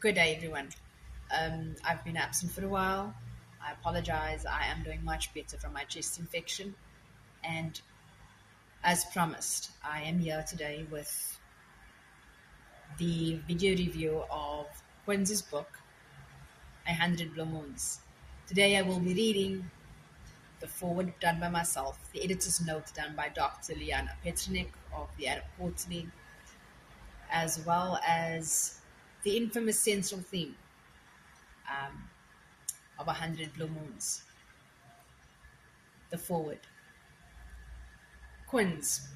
Good day, everyone. I've been absent for a while. I apologize. I am doing much better from my chest infection. And as promised, I am here today with the video review of Quinns' book, 100 Blue Moons. Today I will be reading the foreword done by myself, the editor's note done by Dr. Liana Petrinik of the Arab Quarterly, as well as the infamous central theme of 100 Blue Moons, the foreword. Quinns,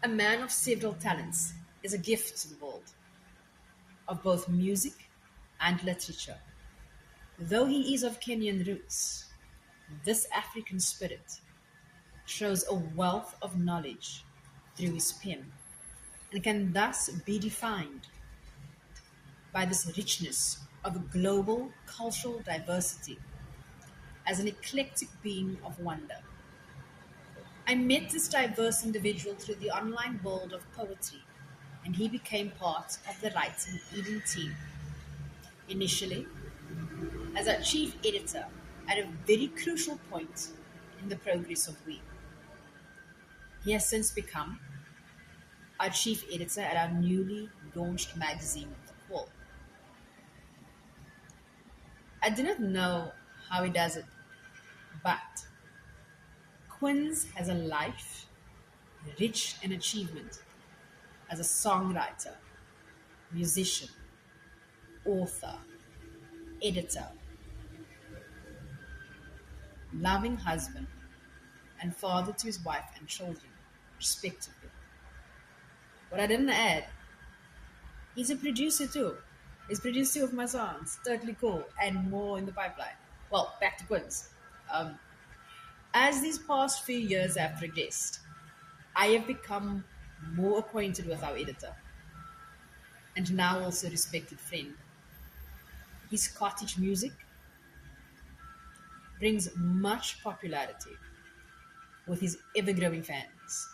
a man of several talents, is a gift to the world of both music and literature. Though he is of Kenyan roots, this African spirit shows a wealth of knowledge through his pen and can thus be defined by this richness of global cultural diversity as an eclectic being of wonder. I met this diverse individual through the online world of poetry, and he became part of the Writing Eden team. Initially, as our chief editor at a very crucial point in the progress of We. He has since become our chief editor at our newly launched magazine, The Call. I do not know how he does it, but Quinns has a life rich in achievement as a songwriter, musician, author, editor, loving husband, and father to his wife and children, respectively. What I didn't add, he's a producer too. He's produced two of my songs, totally cool, and more in the pipeline. Well, back to Quinns. Um, as these past few years have progressed, I have become more acquainted with our editor, and now also respected friend. His cottage music brings much popularity with his ever-growing fans.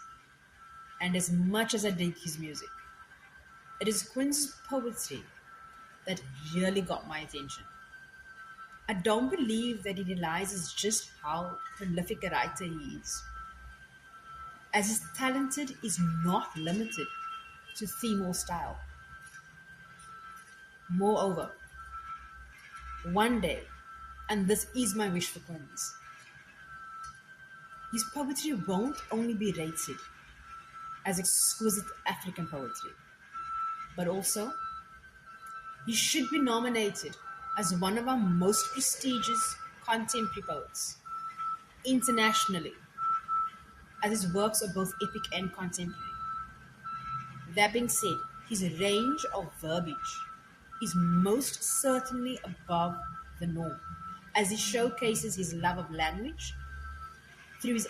And as much as I dig his music, it is Quinns' poetry that really got my attention. I don't believe that he realizes just how prolific a writer he is, as his talented is not limited to theme or style. Moreover, one day, and this is my wish for Quinns, his poetry won't only be rated as exquisite African poetry, but also he should be nominated as one of our most prestigious contemporary poets internationally, as his works are both epic and contemporary. That being said, his range of verbiage is most certainly above the norm, as he showcases his love of language through his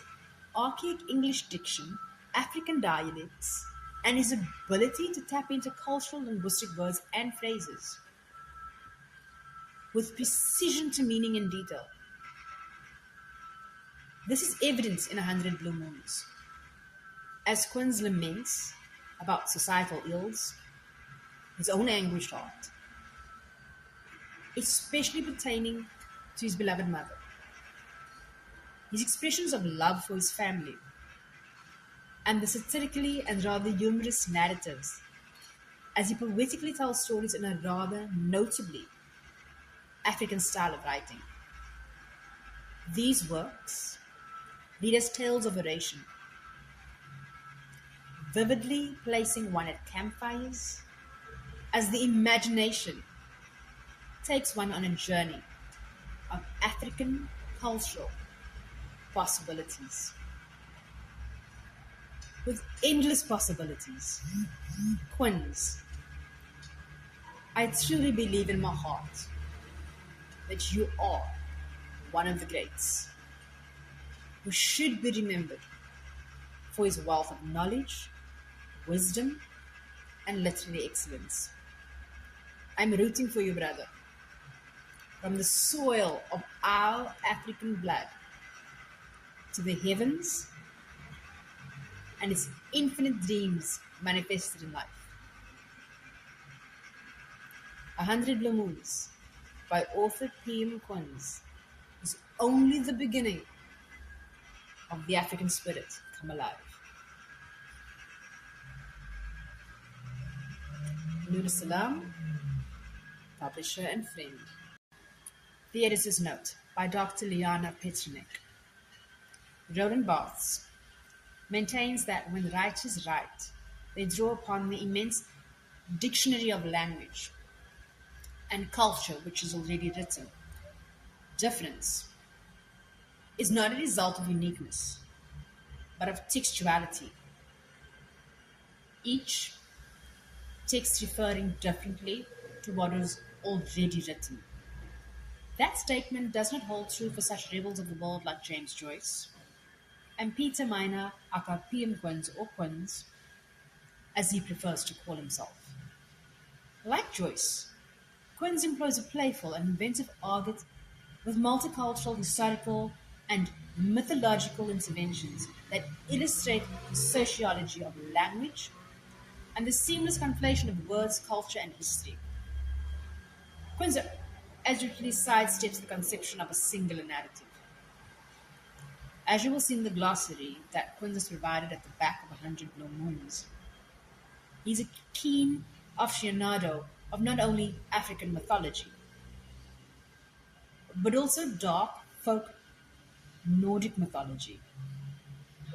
archaic English diction, African dialects, and his ability to tap into cultural linguistic words and phrases with precision to meaning and detail. This is evident in 100 Blue Moons, as Quinns laments about societal ills, his own anguished heart, especially pertaining to his beloved mother, his expressions of love for his family, and the satirically and rather humorous narratives, as he poetically tells stories in a rather notably African style of writing. These works read as tales of oration, vividly placing one at campfires, as the imagination takes one on a journey of African cultural possibilities. With endless possibilities, Quinns, I truly believe in my heart that you are one of the greats who should be remembered for his wealth of knowledge, wisdom, and literary excellence. I'm rooting for you, brother, from the soil of our African blood to the heavens and its infinite dreams manifested in life. A Hundred Blue Moons by author P.M. Quinns is only the beginning of the African spirit come alive. Noora Salaam, publisher and friend. The editor's note by Dr. Liana Petrinek. Roland Barthes maintains that when writers write, they draw upon the immense dictionary of language and culture which is already written. Difference is not a result of uniqueness, but of textuality. Each text referring differently to what is already written. That statement does not hold true for such rebels of the world like James Joyce and Peter Miner, aka P.M. Quinns or Quinns, as he prefers to call himself. Like Joyce, Quinns employs a playful and inventive argot with multicultural, historical, and mythological interventions that illustrate the sociology of language and the seamless conflation of words, culture, and history. Quinns accurately sidesteps the conception of a singular narrative. As you will see in the glossary that Quinns has provided at the back of A Hundred Blue Moons, he's a keen aficionado of not only African mythology, but also dark folk Nordic mythology,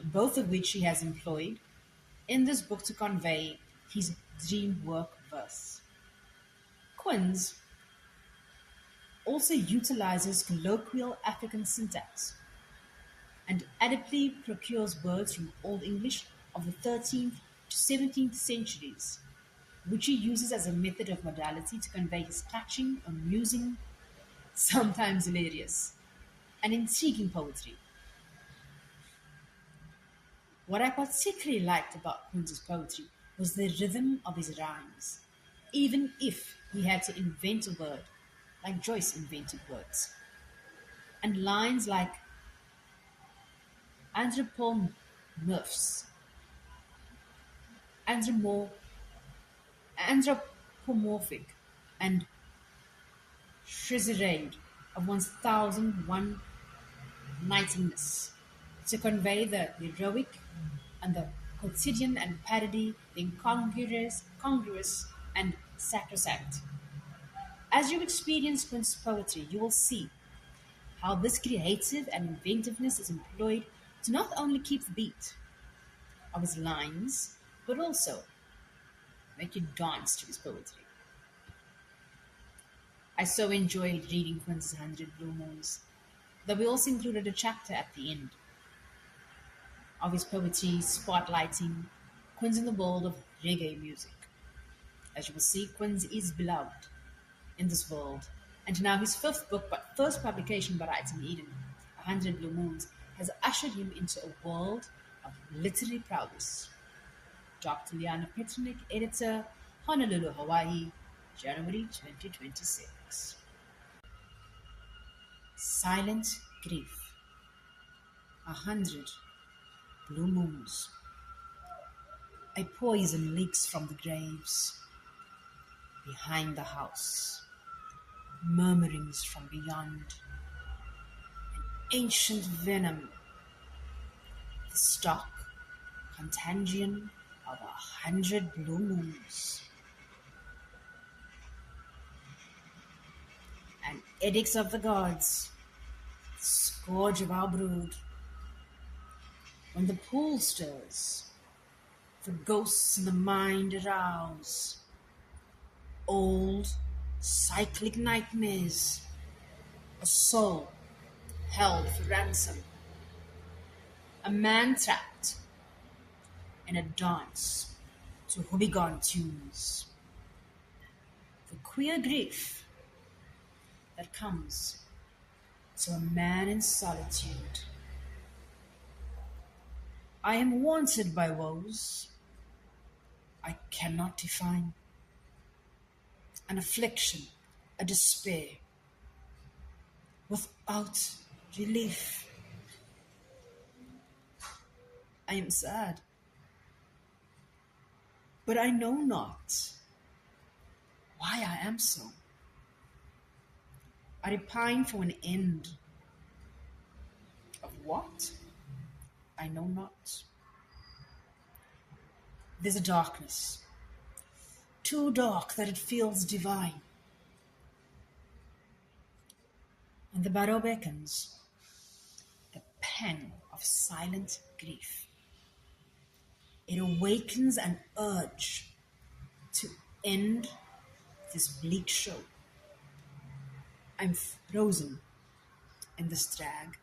both of which he has employed in this book to convey his dream work verse. Quinns also utilizes colloquial African syntax and adeptly procures words from Old English of the 13th to 17th centuries, which he uses as a method of modality to convey his touching, amusing, sometimes hilarious, and intriguing poetry. What I particularly liked about Quinns' poetry was the rhythm of his rhymes, even if he had to invent a word, like Joyce invented words. And lines like anthropomorphs, anthromo- anthropomorphic, and Shrezerade of 1001 Nightingness to convey the heroic and the quotidian and parody the incongruous and sacrosanct. As you experience Quinns' poetry, you will see how this creative and inventiveness is employed to not only keep the beat of his lines, but also make you dance to his poetry. I so enjoyed reading Quinns' Hundred Blue Moons that we also included a chapter at the end of his poetry spotlighting Quinns in the world of reggae music. As you will see, Quinns is beloved in this world, and now his fifth book, but first publication by Writing Eden, A Hundred Blue Moons, has ushered him into a world of literary prowess. Dr. Liana Petrinek, editor, Honolulu, Hawaii, January 2026. Silent Grief. 100 Blue Moons. A poison leaks from the graves behind the house. Murmurings from beyond. Ancient venom. The stock contagion of 100 blue moons. And edicts of the gods. The scourge of our brood. When the pool stirs, the ghosts in the mind arouse. Old, cyclic nightmares. A soul held for ransom. A man trapped in a dance to hooligan tunes. The queer grief that comes to a man in solitude. I am wanted by woes I cannot define. An affliction, a despair, without relief. I am sad, but I know not why I am so. I repine for an end of what? I know not. There's a darkness, too dark that it feels divine, and the barrow beckons, the pang of silent grief. It awakens an urge to end this bleak show. I'm frozen in this drag,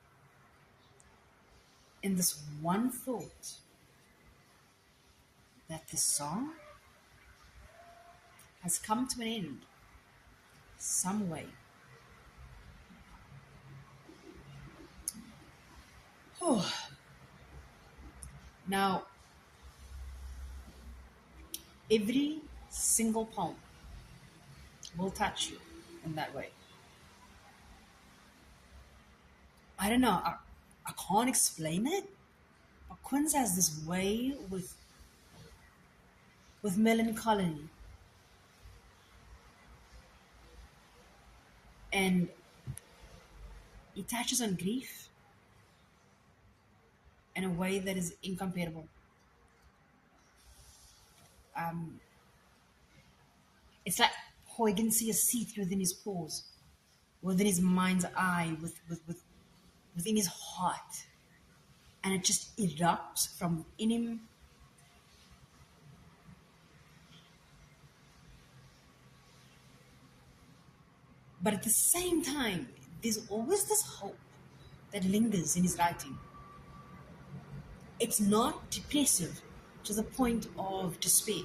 in this one thought that this song has come to an end some way. Oh. Now, every single poem will touch you in that way. I don't know. I can't explain it. But Quinns has this way with melancholy, and he touches on grief in a way that is incomparable. It's like how you can see a seat within his pores, within his mind's eye, within his heart, and it just erupts from within him. But at the same time, there's always this hope that lingers in his writing. It's not depressive to the point of despair.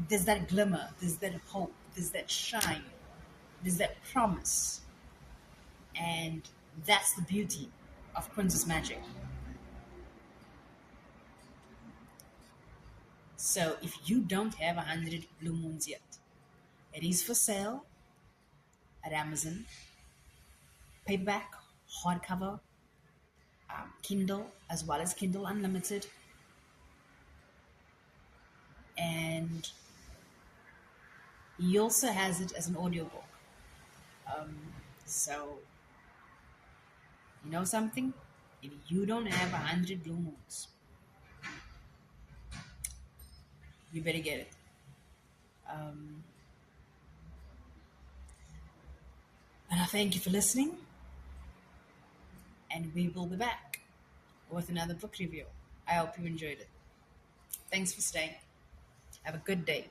There's that glimmer, there's that hope, there's that shine, there's that promise. And that's the beauty of Quinns' magic. So if you don't have 100 Blue Moons yet, it is for sale at Amazon. Paperback, hardcover, Kindle, as well as Kindle Unlimited. And he also has it as an audiobook. So, you know something? If you don't have 100 Blue Moons, you better get it. And I thank you for listening. And we will be back with another book review. I hope you enjoyed it. Thanks for staying. Have a good day.